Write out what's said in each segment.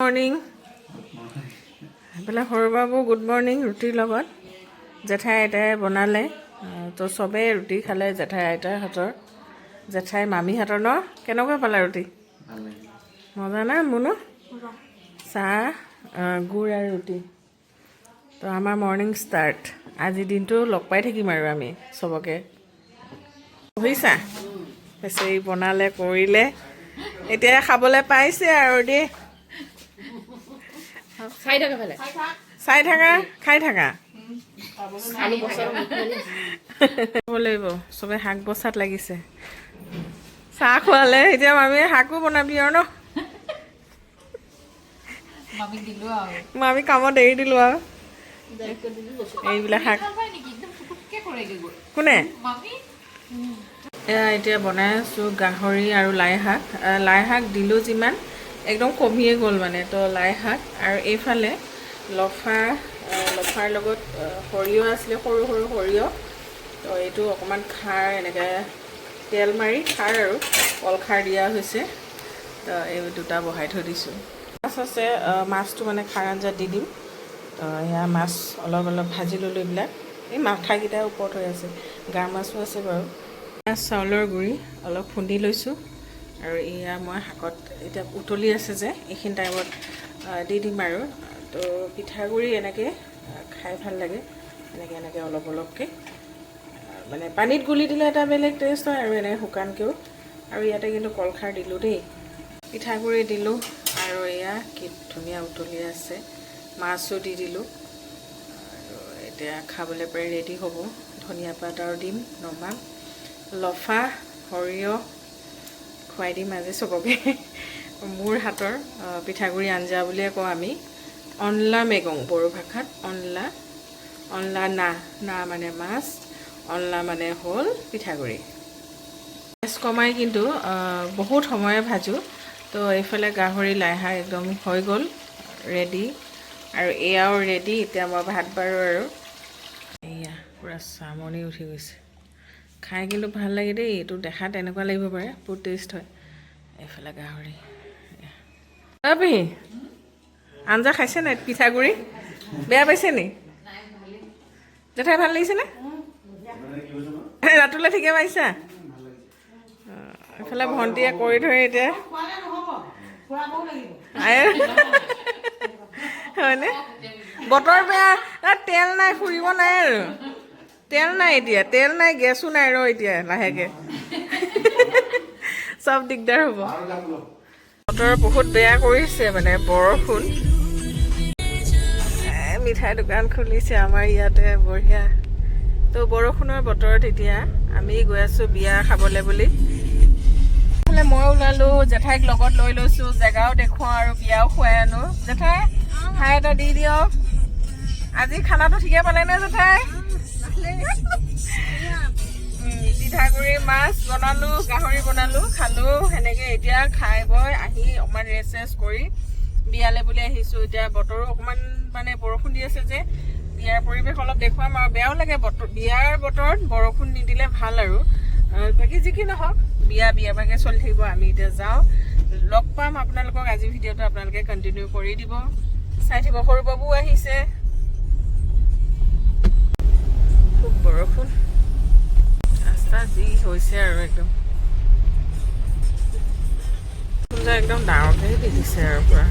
Morning এইফালে সৰু বাবু good morning ৰুটিৰ লগত জেঠাই আইতাই বনালে তো চবেই ৰুটি খালে জেঠাই আইতাৰ হাতৰ জেঠাই মামী হাতৰ ন কেনেকুৱা পালে ৰুটি মজা না মুনু চাহ গুড় আৰু ৰুটি তো আমাৰ মৰ্নিং ষ্টাৰ্ট আজি দিনটো লগ পাই থাকিম আৰু আমি চবকে বুজিছা বেছি বনালে কৰিলে এতিয়া খাবলৈ পাইছে আৰু দেই চাই থাকা খাই থাকা লাগিব চবে শাক বচাত লাগিছে চাহ খোৱালে এতিয়া মামীয়ে শাকো বনাবি আৰু ন মামী কামত এৰি দিলো আৰু এইবিলাক শাক কোনে এয়া এতিয়া বনাই আছোঁ গাহৰি আৰু লাই শাক দিলোঁ যিমান একদম কমিয়ে গ'ল মানে তো লাই শাক আৰু এইফালে লফাৰ লগত সৰিয়হ আছিলে সৰু সৰু সৰিয়হ তো এইটো অকণমান খাৰ এনেকৈ তেল মাৰি খাৰ আৰু কল খাৰ দিয়া হৈছে তো এই দুটা বহাই থৈ দিছোঁ মাছ আছে মাছটো মানে খাৰ আঞ্জাত দি দিম তো সেয়া মাছ অলপ ভাজি ল'লোঁ এইবিলাক এই মাথাকেইটাৰ ওপৰত হৈ আছে গা মাছো আছে বাৰু চাউলৰ গুড়ি অলপ খুন্দি লৈছোঁ আৰু এয়া মই শাকত এতিয়া উতলি আছে যে এইখিনি টাইমত দি দিম আৰু তো পিঠাগুড়ি এনেকৈ খাই ভাল লাগে এনেকৈ অলপকৈ মানে পানীত গুলি দিলে এটা বেলেগ টেষ্ট হয় আৰু এনেকৈ শুকানকৈও আৰু ইয়াতে কিন্তু কলখাৰ দিলোঁ দেই পিঠাগুড়ি দিলোঁ আৰু এয়া কি ধুনীয়া উতলি আছে মাছো দি দিলোঁ আৰু এতিয়া খাবলৈ পাৰি ৰেডি হ'ব ধনিয়া পাত আৰু দিম নমাম লফা সৰিয়হ খুৱাই দিম আজি চবকে মোৰ হাতৰ পিঠাগুড়ি আঞ্জা বুলিয়ে কওঁ আমি অনলা মেগং বড়ো ভাষাত অনলা না মানে মাছ অনলা মানে হ'ল পিঠাগুড়ি গেছ কমাই কিন্তু বহুত সময়ে ভাজোঁ তো এইফালে গাহৰি লাই শাক একদম হৈ গ'ল ৰেডি আৰু এয়াও ৰেডি এতিয়া মই ভাত বাৰো আৰু এয়া পূৰা চামনি উঠি গৈছে খাই কিন্তু ভাল লাগে দেই এইটো দেখাত এনেকুৱা লাগিব পাৰে বহুত টেষ্ট হয় এইফালে গাহৰি পেহী আঞ্জা খাইছে নাই পিঠাগুড়ি বেয়া পাইছে নি জেঠাই ভাল লাগিছেনে ৰাতুলে ঠিকে পাইছা এইফালে ভণ্টিয়ে কৰি থৈ এতিয়া হয়নে বতৰ বেয়া তেল নাই ফুৰিব নাই আৰু তেল নাই এতিয়া তেল নাই গেছো নাই ৰ এতিয়া লাহেকৈ চব দিগদাৰ হ'ব বতৰ বহুত বেয়া কৰিছে মানে বৰষুণ মিঠাই দোকান খুলিছে আমাৰ ইয়াতে বঢ়িয়া তো বৰষুণৰ বতৰত এতিয়া আমি গৈ আছোঁ বিয়া খাবলৈ বুলি মই ওলালোঁ জেঠাইক লগত লৈ লৈছোঁ জেগাও দেখুৱাওঁ আৰু বিয়াও খুৱাই আনো জেঠাই হাই এটা দি দিয়ক আজি খানাটো ঠিকে পালেনে জেঠাই পিঠাগুড়ি মাছ বনালোঁ গাহৰি বনালোঁ খালোঁ সেনেকৈ এতিয়া খাই বৈ আহি অকণমান ৰেষ্ট কৰি বিয়ালৈ বুলি আহিছোঁ এতিয়া বতৰো অকণমান মানে বৰষুণ দি আছে যে বিয়াৰ পৰিৱেশ অলপ দেখুৱাম আৰু বেয়াও লাগে বিয়াৰ বতৰত বৰষুণ নিদিলে ভাল আৰু বাকী যি কি নহওক বিয়া ভাগে চলি থাকিব আমি এতিয়া যাওঁ লগ পাম আপোনালোকক আজি ভিডিঅ'টো আপোনালোকে কণ্টিনিউ কৰি দিব চাই থাকিব সৰু বাবু আহিছে খুব বৰষুণ ৰাস্তা যি হৈছে আৰু একদম একদম ডাঙৰকৈ দেখিছে আৰু পুৰা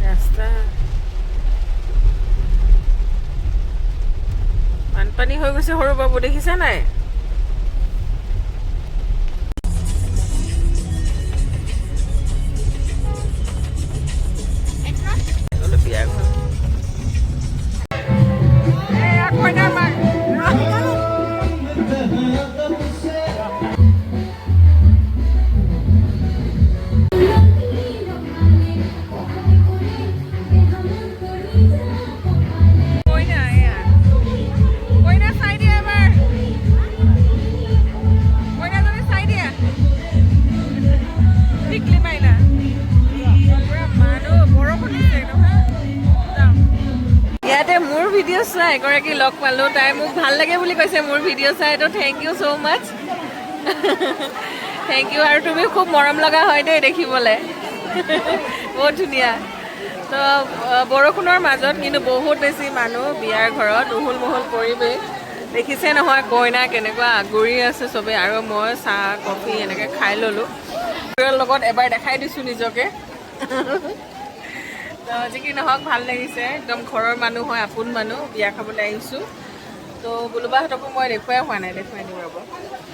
ৰাস্তা বানপানী হৈ গৈছে সৰু বাবু দেখিছা নাই ভিডিঅ' চোৱা এগৰাকী লগ পালোঁ তাই মোক ভাল লাগে বুলি কৈছে মোৰ ভিডিঅ' চাই তো thank you so' much thank you. আৰু তুমি খুব মৰম লগা হয় দেই দেখিবলৈ, বহুত ধুনীয়া। তো বৰষুণৰ মাজত কিন্তু বহুত বেছি মানুহ বিয়াৰ ঘৰত, উহুল মুহুল পৰিৱেশ দেখিছে নহয়, কইনা কেনেকুৱা আগুৰি আছে চবেই। আৰু মই চাহ কফি এনেকৈ খাই ল'লোঁ, লগত এবাৰ দেখাই দিছোঁ নিজকে। তো যি কি নহওক ভাল লাগিছে, একদম ঘৰৰ মানুহ হয়, আপোন মানুহ, বিয়া খাবলৈ আহিছোঁ। তো বুলুবাহঁতকো মই দেখুৱাই হোৱা নাই, দেখুৱাই দিওঁ ৰ'ব।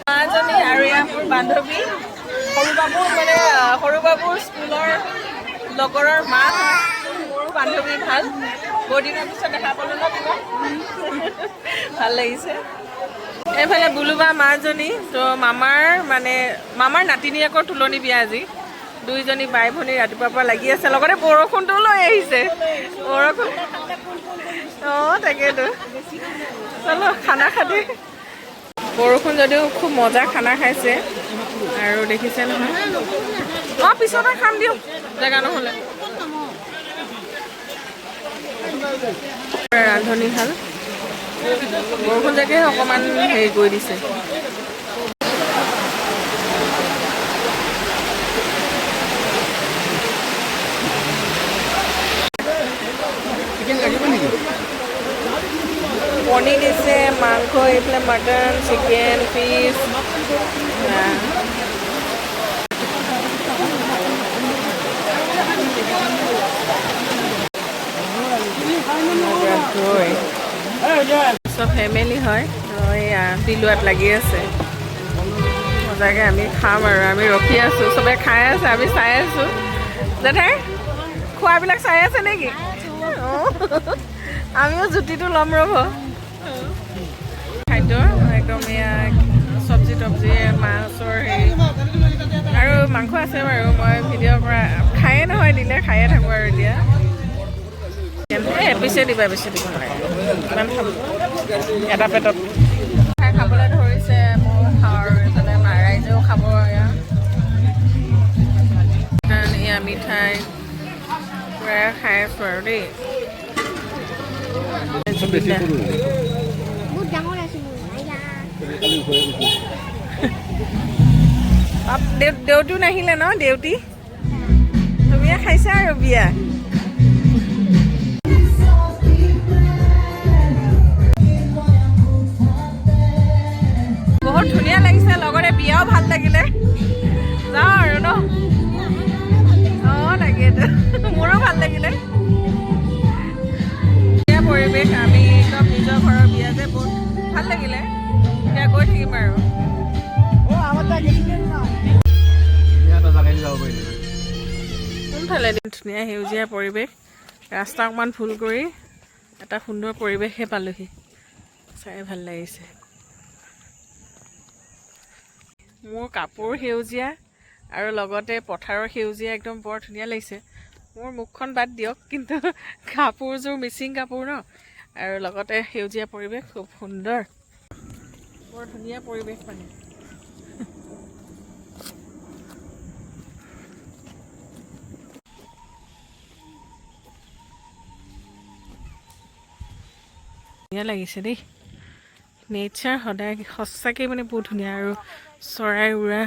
মাজনী আৰু এয়া মোৰ বান্ধৱী, সৰু বাবুৰ স্কুলৰ লগৰৰ মা, মোৰো বান্ধৱী ভাল। বহুত দিনৰ পিছত দেখা পালোঁ ন তোমাক, ভাল লাগিছে। এইফালে বুলুবা মাজনী, তো মামাৰ নাতিনীয়েকৰ তুলনি বিয়া আজি। দুইজনী বাই ভনী ৰাতিপুৱাৰ পৰা লাগি আছে, লগতে বৰষুণটো লৈ আহিছে। বৰষুণ, অঁ তাকেতো, চলো খানা খাতি। বৰষুণ যদিও খুব মজা খানা খাইছে। আৰু দেখিছে নহয়, অঁ পিছতে খাম দিয়ক জেগা নহ'লে। ৰান্ধনীশাল, বৰষুণ জাকে অকণমান হেৰি কৰি দিছে। পনীৰ দিছে, মাংস, এইফালে মটন, চিকেন, ফিছ। চব ফেমিলি হয়, তো এয়া বিলুৱাত লাগি আছে মজাকে। আমি খাম আৰু আমি ৰখি আছোঁ, চবে খাই আছে, আমি চাই আছোঁ। জেঠাই খোৱাবিলাক চাই আছে নেকি? অঁ আমিও জুতিটো ল'ম ৰ'ব। খাদ্য একদম এয়া চব্জি তব্জি, মাছৰ হেৰি আৰু মাংস আছে বাৰু, মই ভিডিঅ' কৰা খায়ে নহয়, দিলে খায়ে থাকোঁ আৰু এতিয়া। পিছে দিবা, বেছি দিব নালাগে, ইমান খাব এটা পেটত। খাবলৈ ধৰিছে, ময়ো খাওঁ আৰু এইফালে ৰাইজেও খাব। এয়া মিঠাই পূৰা খাই আছোঁ আৰু দেই। দেউতিও নাহিলে ন, দেউতি তুমিয়ে খাইছা আৰু বিয়া। বহুত ধুনীয়া লাগিছে, লগতে বিয়াও ভাল লাগিলে। যাওঁ আৰু ন, অঁ তাকেতো মোৰো ভাল লাগিলে। বিয়া পৰিৱেশ, আমি একদম নিজৰ ঘৰৰ বিয়া যে, বহুত ভাল লাগিলে। এতিয়া গৈ থাকিম আৰু। কোনফালে ধুনীয়া সেউজীয়া পৰিৱেশ, ৰাস্তা অকণমান ভুল কৰি এটা সুন্দৰ পৰিৱেশহে পালোহি, চাই ভাল লাগিছে। মোৰ কাপোৰ সেউজীয়া আৰু লগতে পথাৰৰ সেউজীয়া, একদম বৰ ধুনীয়া লাগিছে। মোৰ মুখখন বাদ দিয়ক, কিন্তু কাপোৰযোৰ মিচিং কাপোৰ ন, আৰু লগতে সেউজীয়া পৰিৱেশ খুব সুন্দৰ, বৰ ধুনীয়া পৰিৱেশ মানে। ধুনীয়া লাগিছে দেই, নেচাৰ সদায় সঁচাকৈ মানে বহুত ধুনীয়া। আৰু চৰাই উৰা